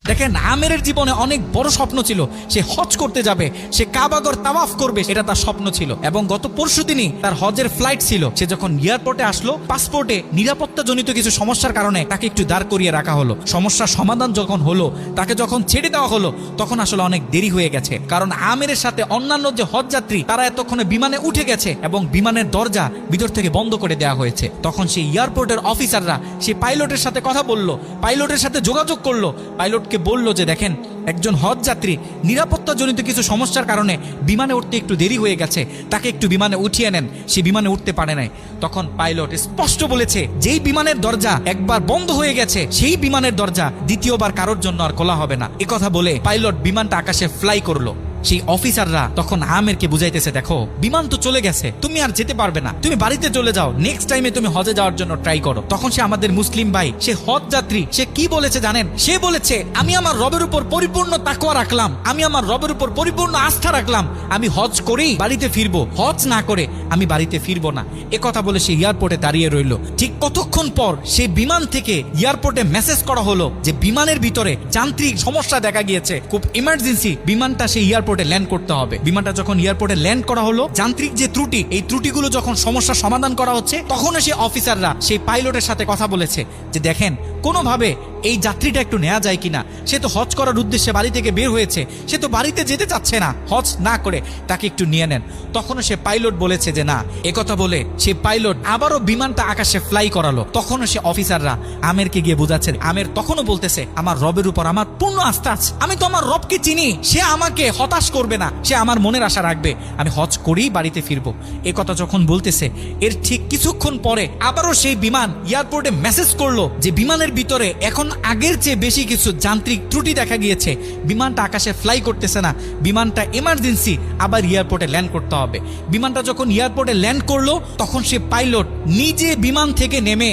দেখেন, আমেরের জীবনে অনেক বড় স্বপ্ন ছিল, সে হজ করতে যাবে, সে কাবাগর তাওয়াফ করবে, এটা তার স্বপ্ন ছিল। এবং গত পরশুদিনই তার হজের ফ্লাইট ছিল। সে যখন এয়ারপোর্টে আসলো, পাসপোর্টে নিরাপত্তাজনিত কিছু সমস্যার কারণে তাকে একটু দাঁড় করিয়ে রাখা হলো। সমস্যার সমাধান যখন হলো, তাকে যখন ছেড়ে দেওয়া হলো, তখন আসলে অনেক দেরি হয়ে গেছে। কারণ আমেরের সাথে অন্যান্য যে হজ যাত্রী, তারা এতক্ষণে বিমানে উঠে গেছে এবং বিমানের দরজা ভিতর থেকে বন্ধ করে দেওয়া হয়েছে। তখন সেই এয়ারপোর্টের অফিসাররা সেই পাইলটের সাথে কথা বলল, পাইলটের সাথে যোগাযোগ করলো, পাইলটকে বলল যে দেখেন, একজন হজ যাত্রী নিরাপত্তাজনিত কিছু সমস্যার কারণে বিমানে উঠতে একটু দেরি হয়ে গেছে, তাকে একটু বিমানে উঠিয়ে নেন, সে বিমানে উঠতে পারে নাই। তখন পাইলট স্পষ্ট বলেছে, যেই বিমানের দরজা একবার বন্ধ হয়ে গেছে, সেই বিমানের দরজা দ্বিতীয়বার কারোর জন্য আর খোলা হবে না। একথা বলে পাইলট বিমানটা আকাশে ফ্লাই করলো। সেই অফিসাররা তখন আমেরকে বুঝাইতেছে, দেখো বিমান তো চলে গেছে, তুমি আর যেতে পারবে না, তুমি বাড়িতে চলে যাও, নেক্সট টাইমে তুমি হজে যাওয়ার জন্য ট্রাই করো। তখন সে আমাদের মুসলিম ভাই, সে হজ যাত্রী, সে কি বলেছে জানেন? সে বলেছে, আমি আমার রবের উপর পরিপূর্ণ তাকওয়া রাখলাম, আমি আমার রবের উপর পরিপূর্ণ আস্থা রাখলাম, আমি হজ করেই বাড়িতে ফিরবো, হজ না করে আমি বাড়িতে ফিরবো না। কথা বলে সে এয়ারপোর্টে দাঁড়িয়ে রইল। ঠিক কতক্ষণ পর সেই বিমান থেকে এয়ারপোর্টে মেসেজ করা হলো যে বিমানের ভিতরে যান্ত্রিক সমস্যা দেখা গিয়েছে, খুব ইমার্জেন্সি, বিমানটা সেই এয়ারপোর্টে ল্যান্ড করতে হবে। বিমানটা যখন এয়ারপোর্টে ল্যান্ড করা হলো, যান্ত্রিক যে ত্রুটি, এই ত্রুটিগুলো যখন সমস্যার সমাধান করা হচ্ছে, তখন সেই অফিসাররা সেই পাইলটের সাথে কথা বলেছে যে দেখেন, কোনোভাবে এই যাত্রীটা একটু নেওয়া যায় কিনা, সে তো হজ করার উদ্দেশ্যে বাড়ি থেকে বের হয়েছে, সে তো বাড়িতে যেতে চাচ্ছে না, হজ না করে তাকে একটু নিয়ে নেন। তখনও সে পাইলট বলেছে যে না। একথা বলে সে পাইলট আবারও বিমানটা আকাশে ফ্লাই করালো। তখনও সে অফিসাররা আমেরকে গিয়ে বোঝাচ্ছে। আমের তখনও বলতেছে, আমার রবের উপর আমার পূর্ণ আস্থা আছে, আমি তো আমার রবকে চিনি, সে আমাকে হতাশ করবে না, সে আমার মনের আশা রাখবে, আমি হজ করেই বাড়িতে ফিরবো। কথা যখন বলতেছে, এর ঠিক কিছুক্ষণ পরে আবারও সেই বিমান এয়ারপোর্টে মেসেজ করলো যে বিমানের ভিতরে এখন আগের চেয়ে বেশি কিছু যান্ত্রিক ত্রুটি দেখা গিয়েছে, বিমানটা আকাশে ফ্লাই করতেছে না, বিমানটা এমার্জেন্সি, আবার এয়ারপোর্টে ল্যান্ড করতে হবে। বিমানটা যখন এয়ারপোর্টে ল্যান্ড করলো, তখন সে পাইলট নিজে বিমান থেকে নেমে